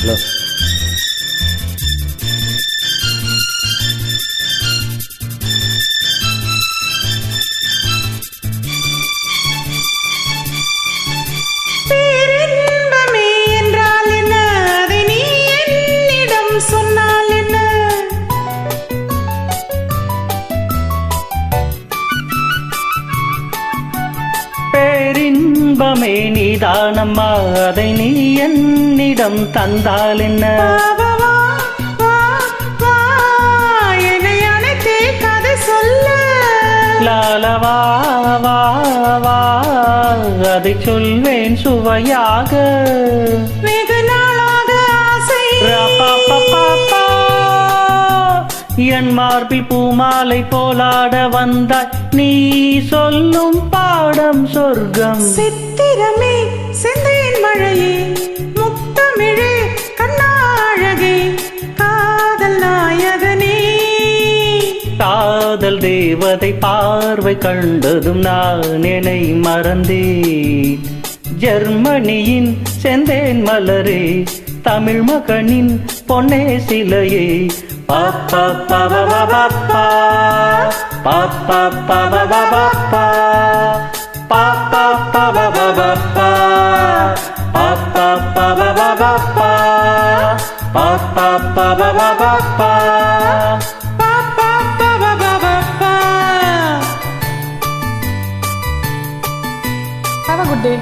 Hello. பேரின்பமே என்றால் என்ன, அதை நீ என்னிடம் சொன்னால் என்ன? பேரின்பமே நீதானம்மா, அதை நீ என்னிடம் தந்தால் என்ன? வா, வா, வா, என்னை அணைத்தே கதை சொல்ல. லாலவா வா வா, அதை சொல்வேன் சுவையாக. வெகு நாளாக ஆசை. ரபாபாபாபா. என் மார்பில் பூமாலை போலாட வந்தாய், நீ சொல்லும் பாடம் சொர்க்கம். சித்திரமே செந்தேன் மழையே, முத்தமிழே கண்ணாழகே, காதல் நாயகனே. காதல் தேவதை பார்வை கண்டதும் நான் என்னை மறந்தேன். ஜெர்மனியின் செந்தேன் மலரே, தமிழ் மகனின் பொன்னே சிலையே. பாப்பா பாபா பாப்பா, பாப்பா பாபா பாப்பா, பாப்பா பாபா பாப்பா, பாப்பா பாபா பாப்பா, பாப்பா பாபா பாப்பா. Have a good day.